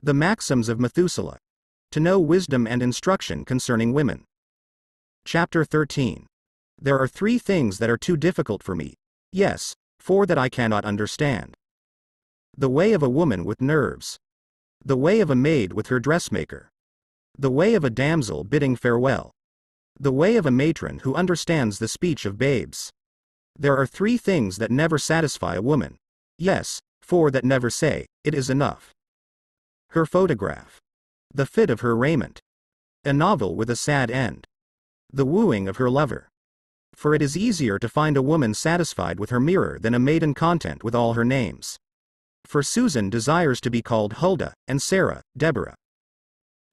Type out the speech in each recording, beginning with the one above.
The Maxims of Methuselah. To know wisdom and instruction concerning women. Chapter 13. There are 3 things that are too difficult for me. Yes, 4 that I cannot understand. The way of a woman with nerves. The way of a maid with her dressmaker. The way of a damsel bidding farewell. The way of a matron who understands the speech of babes. There are 3 things that never satisfy a woman. Yes, 4 that never say, "It is enough." Her photograph. The fit of her raiment. A novel with a sad end. The wooing of her lover. For it is easier to find a woman satisfied with her mirror than a maiden content with all her names. For Susan desires to be called Huldah, and Sarah, Deborah.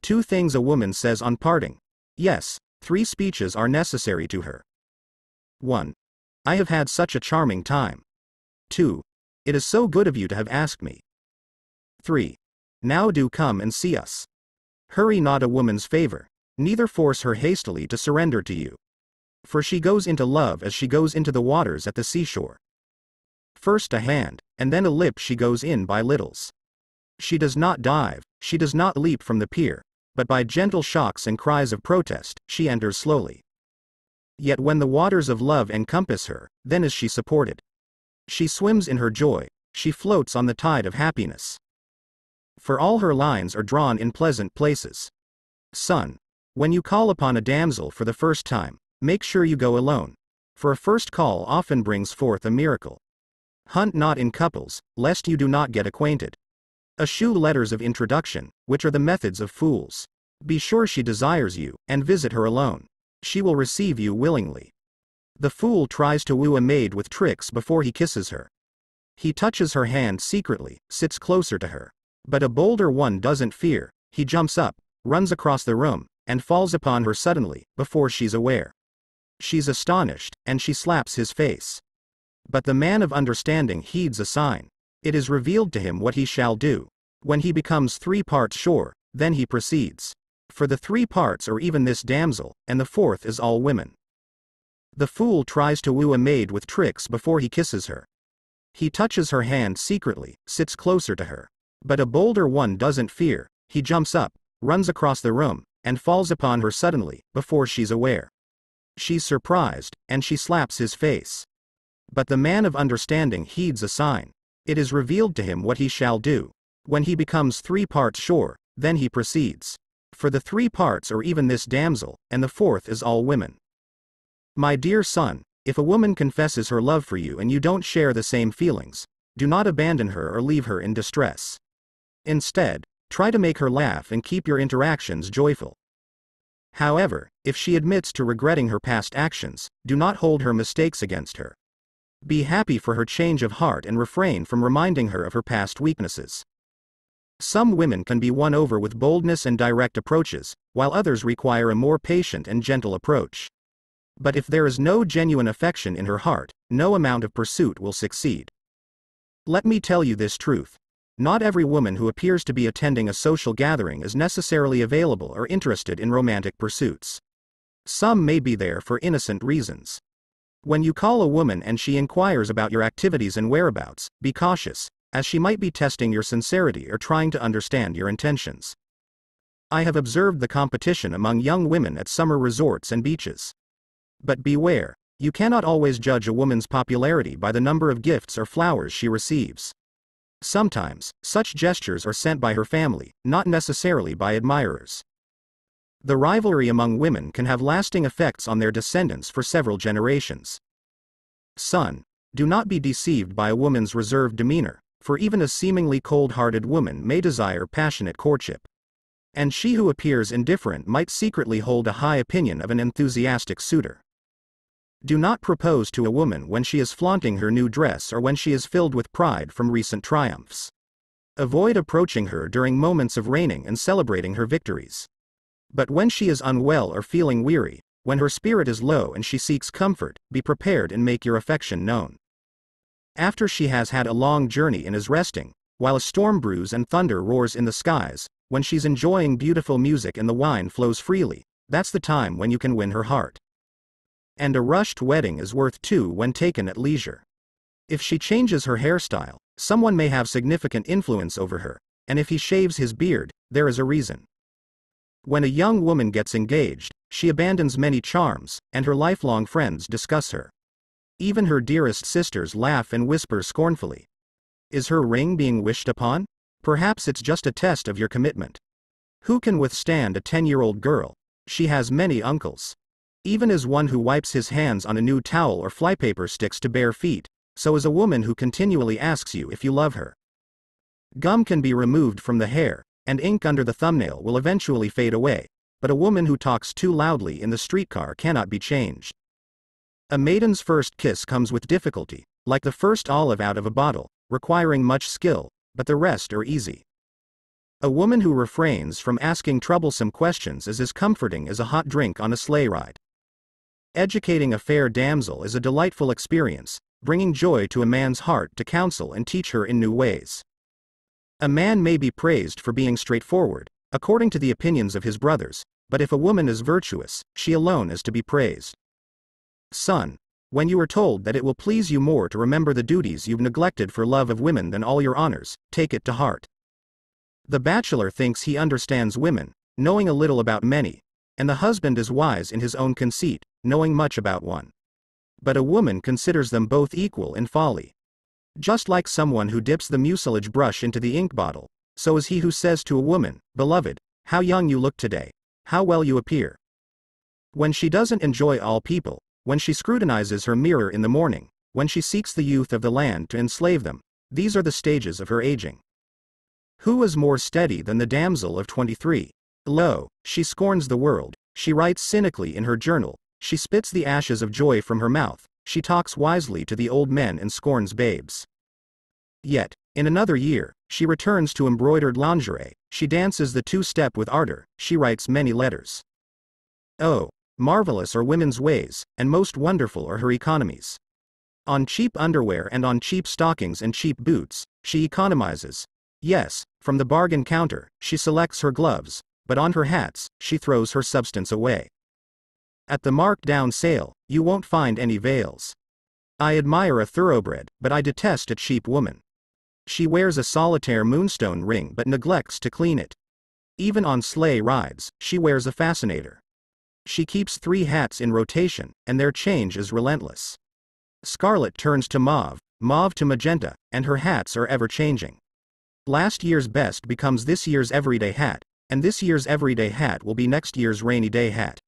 2 things a woman says on parting. Yes, 3 speeches are necessary to her. 1. I have had such a charming time. 2. It is so good of you to have asked me. 3. Now do come and see us. Hurry not a woman's favor, neither force her hastily to surrender to you. For she goes into love as she goes into the waters at the seashore. First a hand, and then a lip she goes in by littles. She does not dive, she does not leap from the pier, but by gentle shocks and cries of protest, she enters slowly. Yet when the waters of love encompass her, then is she supported. She swims in her joy, she floats on the tide of happiness. For all her lines are drawn in pleasant places. Son, when you call upon a damsel for the first time, make sure you go alone, for a first call often brings forth a miracle. Hunt not in couples, lest you do not get acquainted. Eschew letters of introduction, which are the methods of fools. Be sure she desires you, and visit her alone. She will receive you willingly. The fool tries to woo a maid with tricks before he kisses her. He touches her hand secretly, sits closer to her. But a bolder one doesn't fear, he jumps up, runs across the room, and falls upon her suddenly, before she's aware. She's astonished, and she slaps his face. But the man of understanding heeds a sign. It is revealed to him what he shall do. When he becomes 3 parts sure, then he proceeds. For the 3 parts are even this damsel, and the 4th is all women. The fool tries to woo a maid with tricks before he kisses her. He touches her hand secretly, sits closer to her. But a bolder one doesn't fear, he jumps up, runs across the room, and falls upon her suddenly, before she's aware. She's surprised, and she slaps his face. But the man of understanding heeds a sign. It is revealed to him what he shall do. When he becomes 3 parts sure, then he proceeds. For the 3 parts are even this damsel, and the 4th is all women. My dear son, if a woman confesses her love for you and you don't share the same feelings, do not abandon her or leave her in distress. Instead, try to make her laugh and keep your interactions joyful. However, if she admits to regretting her past actions, do not hold her mistakes against her. Be happy for her change of heart and refrain from reminding her of her past weaknesses. Some women can be won over with boldness and direct approaches, while others require a more patient and gentle approach. But if there is no genuine affection in her heart, no amount of pursuit will succeed. Let me tell you this truth. Not every woman who appears to be attending a social gathering is necessarily available or interested in romantic pursuits. Some may be there for innocent reasons. When you call a woman and she inquires about your activities and whereabouts, be cautious, as she might be testing your sincerity or trying to understand your intentions. I have observed the competition among young women at summer resorts and beaches. But beware, you cannot always judge a woman's popularity by the number of gifts or flowers she receives. Sometimes, such gestures are sent by her family, not necessarily by admirers. The rivalry among women can have lasting effects on their descendants for several generations. Son, do not be deceived by a woman's reserved demeanor, for even a seemingly cold-hearted woman may desire passionate courtship. And she who appears indifferent might secretly hold a high opinion of an enthusiastic suitor. Do not propose to a woman when she is flaunting her new dress or when she is filled with pride from recent triumphs. Avoid approaching her during moments of reigning and celebrating her victories. But when she is unwell or feeling weary, when her spirit is low and she seeks comfort, be prepared and make your affection known. After she has had a long journey and is resting, while a storm brews and thunder roars in the skies, when she's enjoying beautiful music and the wine flows freely, that's the time when you can win her heart. And a rushed wedding is worth 2 when taken at leisure. If she changes her hairstyle, someone may have significant influence over her, and if he shaves his beard, there is a reason. When a young woman gets engaged, she abandons many charms, and her lifelong friends discuss her. Even her dearest sisters laugh and whisper scornfully. Is her ring being wished upon? Perhaps it's just a test of your commitment. Who can withstand a 10-year-old girl? She has many uncles. Even as one who wipes his hands on a new towel or flypaper sticks to bare feet, so is a woman who continually asks you if you love her. Gum can be removed from the hair, and ink under the thumbnail will eventually fade away, but a woman who talks too loudly in the streetcar cannot be changed. A maiden's first kiss comes with difficulty, like the first olive out of a bottle, requiring much skill, but the rest are easy. A woman who refrains from asking troublesome questions is as comforting as a hot drink on a sleigh ride. Educating a fair damsel is a delightful experience, bringing joy to a man's heart to counsel and teach her in new ways. A man may be praised for being straightforward, according to the opinions of his brothers, but if a woman is virtuous, she alone is to be praised. Son, when you are told that it will please you more to remember the duties you've neglected for love of women than all your honors, take it to heart. The bachelor thinks he understands women, knowing a little about many, and the husband is wise in his own conceit, knowing much about one. But a woman considers them both equal in folly. Just like someone who dips the mucilage brush into the ink bottle, so is he who says to a woman, "Beloved, how young you look today, how well you appear." When she doesn't enjoy all people, when she scrutinizes her mirror in the morning, when she seeks the youth of the land to enslave them, these are the stages of her aging. Who is more steady than the damsel of 23? Lo, she scorns the world, she writes cynically in her journal, she spits the ashes of joy from her mouth, she talks wisely to the old men and scorns babes. Yet, in another year, she returns to embroidered lingerie, she dances the two-step with ardor, she writes many letters. Oh, marvelous are women's ways, and most wonderful are her economies. On cheap underwear and on cheap stockings and cheap boots, she economizes. Yes, from the bargain counter, she selects her gloves, but on her hats, she throws her substance away. At the marked-down sale, you won't find any veils. I admire a thoroughbred, but I detest a cheap woman. She wears a solitaire moonstone ring but neglects to clean it. Even on sleigh rides, she wears a fascinator. She keeps 3 hats in rotation, and their change is relentless. Scarlet turns to mauve, mauve to magenta, and her hats are ever-changing. Last year's best becomes this year's everyday hat, and this year's everyday hat will be next year's rainy day hat.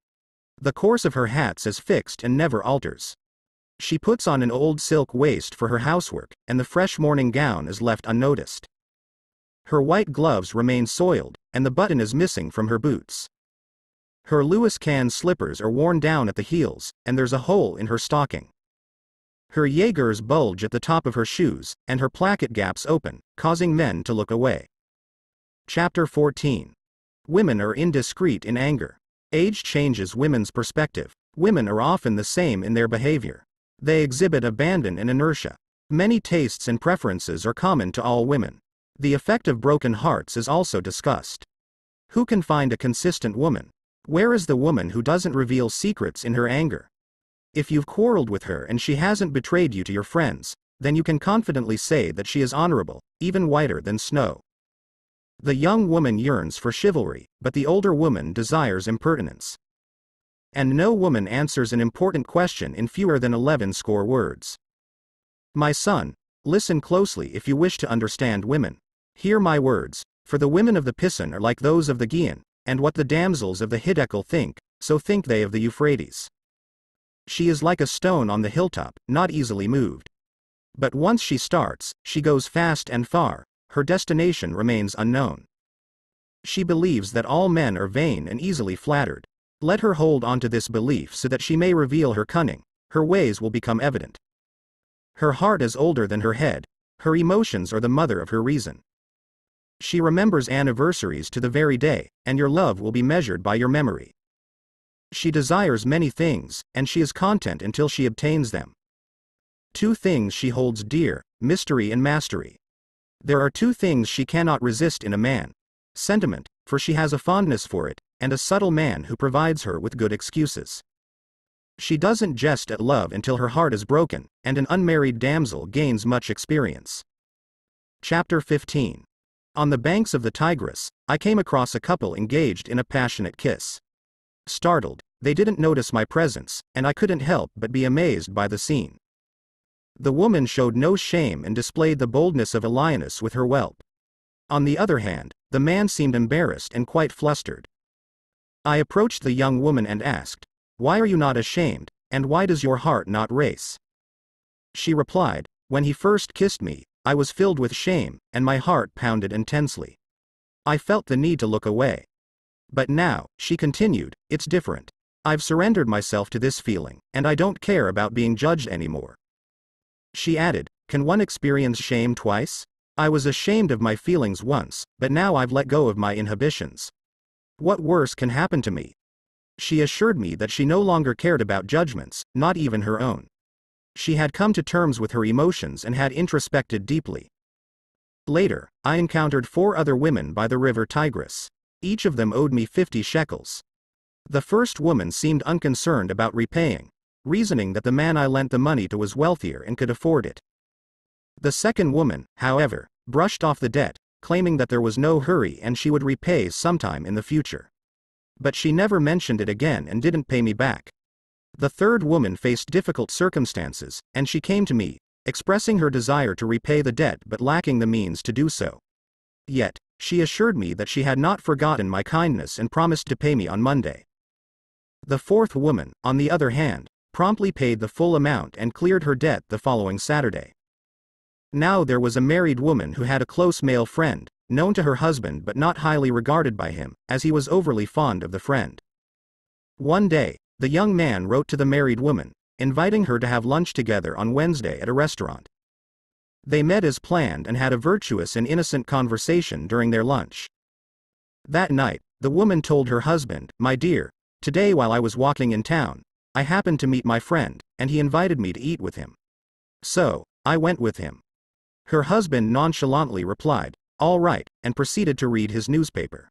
The course of her hats is fixed and never alters. She puts on an old silk waist for her housework, and the fresh morning gown is left unnoticed. Her white gloves remain soiled, and the button is missing from her boots. Her Louis Kahn slippers are worn down at the heels, and there's a hole in her stocking. Her Jaegers bulge at the top of her shoes, and her placket gaps open, causing men to look away. Chapter 14. Women are indiscreet in anger. Age changes women's perspective. Women are often the same in their behavior. They exhibit abandon and inertia. Many tastes and preferences are common to all women. The effect of broken hearts is also discussed. Who can find a consistent woman? Where is the woman who doesn't reveal secrets in her anger? If you've quarreled with her and she hasn't betrayed you to your friends, then you can confidently say that she is honorable, even whiter than snow. The young woman yearns for chivalry, but the older woman desires impertinence. And no woman answers an important question in fewer than 11 score words. My son, listen closely if you wish to understand women. Hear my words, for the women of the Pisan are like those of the Gihon, and what the damsels of the Hiddekel think, so think they of the Euphrates. She is like a stone on the hilltop, not easily moved. But once she starts, she goes fast and far, her destination remains unknown. She believes that all men are vain and easily flattered. Let her hold on to this belief so that she may reveal her cunning, her ways will become evident. Her heart is older than her head, her emotions are the mother of her reason. She remembers anniversaries to the very day, and your love will be measured by your memory. She desires many things, and she is content until she obtains them. 2 things she holds dear, mystery and mastery. There are 2 things she cannot resist in a man: sentiment, for she has a fondness for it, and a subtle man who provides her with good excuses. She doesn't jest at love until her heart is broken, and an unmarried damsel gains much experience. Chapter 15. On the banks of the Tigris, I came across a couple engaged in a passionate kiss. Startled, they didn't notice my presence, and I couldn't help but be amazed by the scene. The woman showed no shame and displayed the boldness of a lioness with her whelp. On the other hand, the man seemed embarrassed and quite flustered. I approached the young woman and asked, "Why are you not ashamed, and why does your heart not race?" She replied, "When he first kissed me, I was filled with shame, and my heart pounded intensely. I felt the need to look away. But now," she continued, "it's different. I've surrendered myself to this feeling, and I don't care about being judged anymore." She added, "Can one experience shame twice? I was ashamed of my feelings once, but now I've let go of my inhibitions. What worse can happen to me?" She assured me that she no longer cared about judgments, not even her own. She had come to terms with her emotions and had introspected deeply. Later, I encountered 4 other women by the river Tigris. Each of them owed me 50 shekels. The first woman seemed unconcerned about repaying, reasoning that the man I lent the money to was wealthier and could afford it. The second woman, however, brushed off the debt, claiming that there was no hurry and she would repay sometime in the future. But she never mentioned it again and didn't pay me back. The third woman faced difficult circumstances, and she came to me, expressing her desire to repay the debt but lacking the means to do so. Yet, she assured me that she had not forgotten my kindness and promised to pay me on Monday. The fourth woman, on the other hand, promptly paid the full amount and cleared her debt the following Saturday. Now there was a married woman who had a close male friend, known to her husband but not highly regarded by him, as he was overly fond of the friend. One day, the young man wrote to the married woman, inviting her to have lunch together on Wednesday at a restaurant. They met as planned and had a virtuous and innocent conversation during their lunch. That night, the woman told her husband, "My dear, today while I was walking in town, I happened to meet my friend, and he invited me to eat with him. So, I went with him." Her husband nonchalantly replied, "All right," and proceeded to read his newspaper.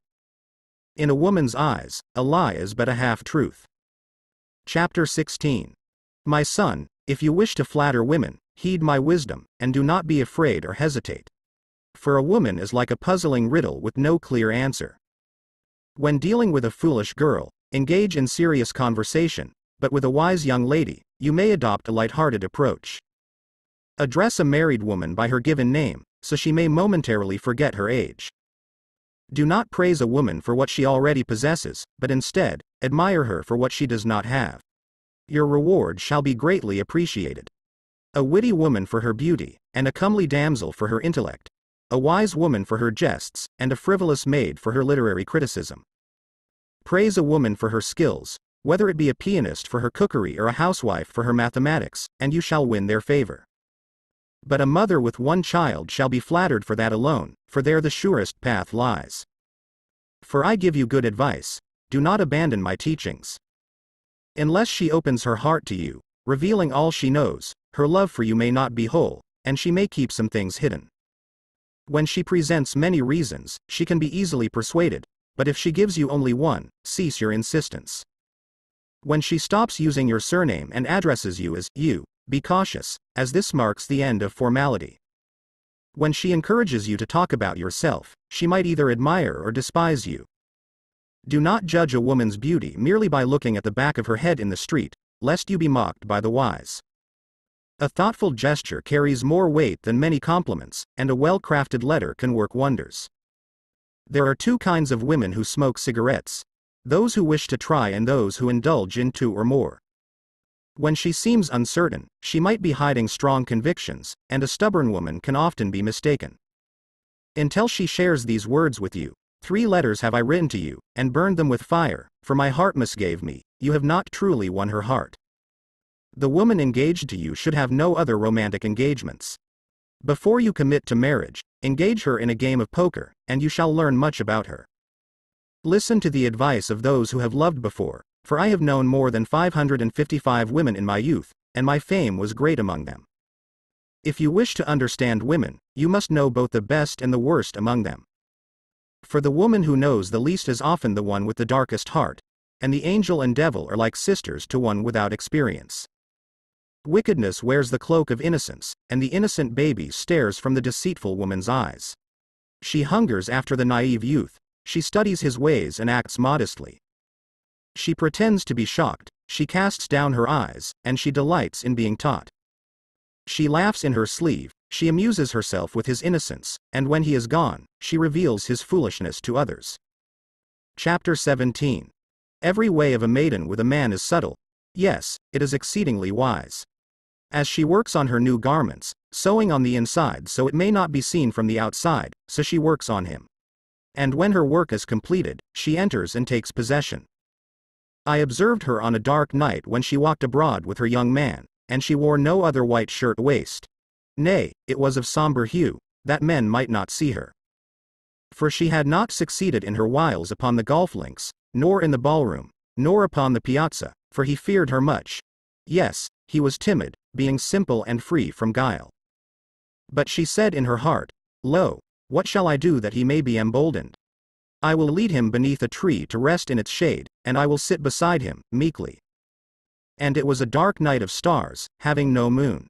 In a woman's eyes, a lie is but a half-truth. Chapter 16. My son, if you wish to flatter women, heed my wisdom, and do not be afraid or hesitate. For a woman is like a puzzling riddle with no clear answer. When dealing with a foolish girl, engage in serious conversation, but with a wise young lady, you may adopt a light-hearted approach. Address a married woman by her given name, so she may momentarily forget her age. Do not praise a woman for what she already possesses, but instead, admire her for what she does not have. Your reward shall be greatly appreciated. A witty woman for her beauty, and a comely damsel for her intellect. A wise woman for her jests, and a frivolous maid for her literary criticism. Praise a woman for her skills, whether it be a pianist for her cookery or a housewife for her mathematics, and you shall win their favor. But a mother with one child shall be flattered for that alone, for there the surest path lies. For I give you good advice, do not abandon my teachings. Unless she opens her heart to you, revealing all she knows, her love for you may not be whole, and she may keep some things hidden. When she presents many reasons, she can be easily persuaded, but if she gives you only one, cease your insistence. When she stops using your surname and addresses you as you, be cautious, as this marks the end of formality. When she encourages you to talk about yourself, she might either admire or despise you. Do not judge a woman's beauty merely by looking at the back of her head in the street, lest you be mocked by the wise. A thoughtful gesture carries more weight than many compliments, and a well-crafted letter can work wonders. There are 2 kinds of women who smoke cigarettes: those who wish to try and those who indulge in 2 or more. When she seems uncertain, she might be hiding strong convictions, and a stubborn woman can often be mistaken. Until she shares these words with you, 3 letters have I written to you, and burned them with fire, for my heart misgave me, you have not truly won her heart. The woman engaged to you should have no other romantic engagements. Before you commit to marriage, engage her in a game of poker, and you shall learn much about her. Listen to the advice of those who have loved before, for I have known more than 555 women in my youth, and my fame was great among them. If you wish to understand women, you must know both the best and the worst among them. For the woman who knows the least is often the one with the darkest heart, and the angel and devil are like sisters to one without experience. Wickedness wears the cloak of innocence, and the innocent baby stares from the deceitful woman's eyes. She hungers after the naive youth, she studies his ways and acts modestly. She pretends to be shocked, she casts down her eyes, and she delights in being taught. She laughs in her sleeve, she amuses herself with his innocence, and when he is gone, she reveals his foolishness to others. Chapter 17. Every way of a maiden with a man is subtle. Yes, it is exceedingly wise. As she works on her new garments, sewing on the inside so it may not be seen from the outside, so she works on him. And when her work is completed, she enters and takes possession. I observed her on a dark night when she walked abroad with her young man, and she wore no other white shirt waist. Nay, it was of somber hue, that men might not see her. For she had not succeeded in her wiles upon the golf links, nor in the ballroom, nor upon the piazza, for he feared her much. Yes, he was timid, being simple and free from guile. But she said in her heart, Lo, what shall I do that he may be emboldened? I will lead him beneath a tree to rest in its shade, and I will sit beside him, meekly. And it was a dark night of stars, having no moon.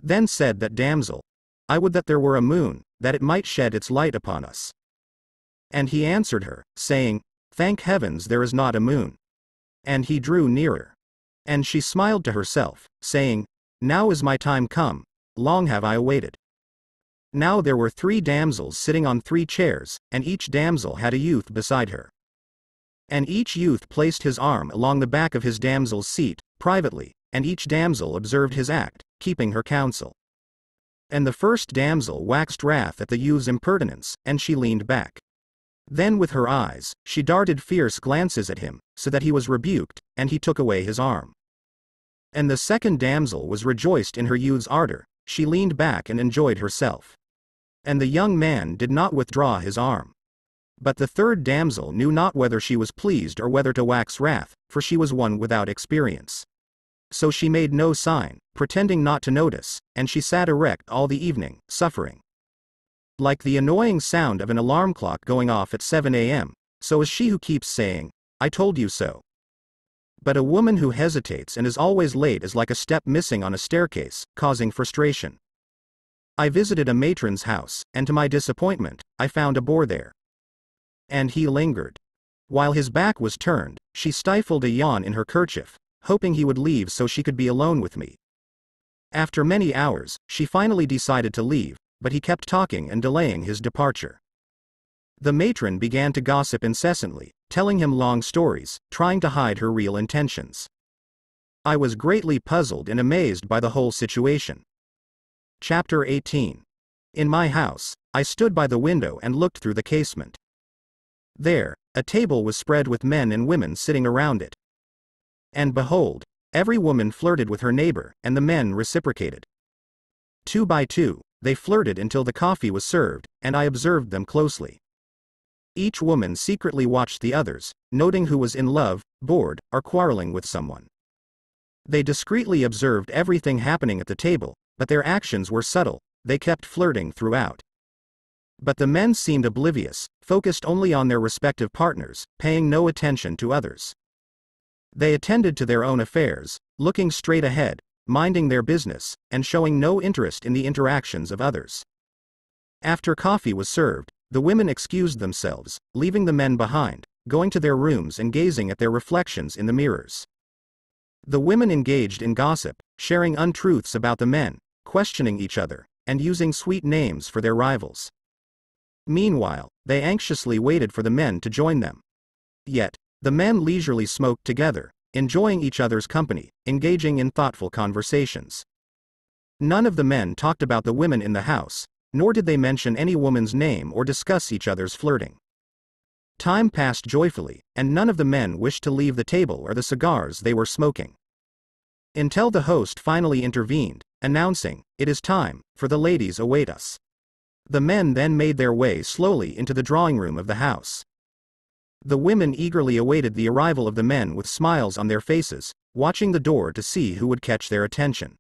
Then said that damsel, I would that there were a moon, that it might shed its light upon us. And he answered her, saying, Thank heavens there is not a moon. And he drew nearer. And she smiled to herself, saying, Now is my time come, long have I awaited. Now there were 3 damsels sitting on 3 chairs, and each damsel had a youth beside her. And each youth placed his arm along the back of his damsel's seat, privately, and each damsel observed his act, keeping her counsel. And the first damsel waxed wrath at the youth's impertinence, and she leaned back. Then with her eyes, she darted fierce glances at him, so that he was rebuked, and he took away his arm. And the second damsel was rejoiced in her youth's ardor, she leaned back and enjoyed herself. And the young man did not withdraw his arm. But the third damsel knew not whether she was pleased or whether to wax wrath, for she was one without experience. So she made no sign, pretending not to notice, and she sat erect all the evening, suffering. Like the annoying sound of an alarm clock going off at 7 a.m., so is she who keeps saying, I told you so. But a woman who hesitates and is always late is like a step missing on a staircase, causing frustration. I visited a matron's house, and to my disappointment, I found a bore there. And he lingered. While his back was turned, she stifled a yawn in her kerchief, hoping he would leave so she could be alone with me. After many hours, she finally decided to leave, but he kept talking and delaying his departure. The matron began to gossip incessantly, telling him long stories, trying to hide her real intentions. I was greatly puzzled and amazed by the whole situation. Chapter 18. In my house, I stood by the window and looked through the casement. There, a table was spread with men and women sitting around it. And behold, every woman flirted with her neighbor, and the men reciprocated. 2 by 2, they flirted until the coffee was served, and I observed them closely. Each woman secretly watched the others, noting who was in love, bored, or quarreling with someone. They discreetly observed everything happening at the table, but their actions were subtle, they kept flirting throughout. But the men seemed oblivious, focused only on their respective partners, paying no attention to others. They attended to their own affairs, looking straight ahead, minding their business, and showing no interest in the interactions of others. After coffee was served, the women excused themselves, leaving the men behind, going to their rooms and gazing at their reflections in the mirrors. The women engaged in gossip, sharing untruths about the men, questioning each other, and using sweet names for their rivals. Meanwhile, they anxiously waited for the men to join them. Yet, the men leisurely smoked together, enjoying each other's company, engaging in thoughtful conversations. None of the men talked about the women in the house, nor did they mention any woman's name or discuss each other's flirting. Time passed joyfully, and none of the men wished to leave the table or the cigars they were smoking. Until the host finally intervened, announcing, "It is time, for the ladies await us." The men then made their way slowly into the drawing room of the house. The women eagerly awaited the arrival of the men with smiles on their faces, watching the door to see who would catch their attention.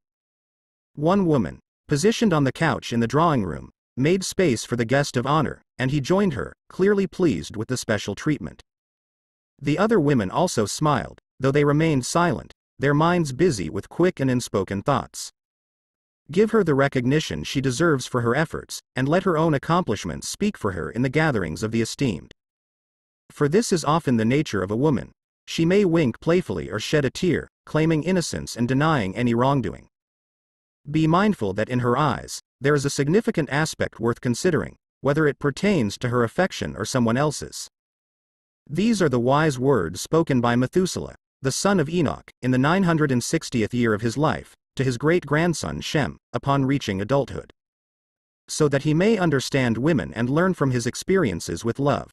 One woman, positioned on the couch in the drawing room, made space for the guest of honor, and he joined her, clearly pleased with the special treatment. The other women also smiled, though they remained silent, their minds busy with quick and unspoken thoughts. Give her the recognition she deserves for her efforts, and let her own accomplishments speak for her in the gatherings of the esteemed. For this is often the nature of a woman. She may wink playfully or shed a tear, claiming innocence and denying any wrongdoing. Be mindful that in her eyes, there is a significant aspect worth considering, whether it pertains to her affection or someone else's. These are the wise words spoken by Methuselah, the son of Enoch, in the 960th year of his life, to his great-grandson Shem, upon reaching adulthood. So that he may understand women and learn from his experiences with love.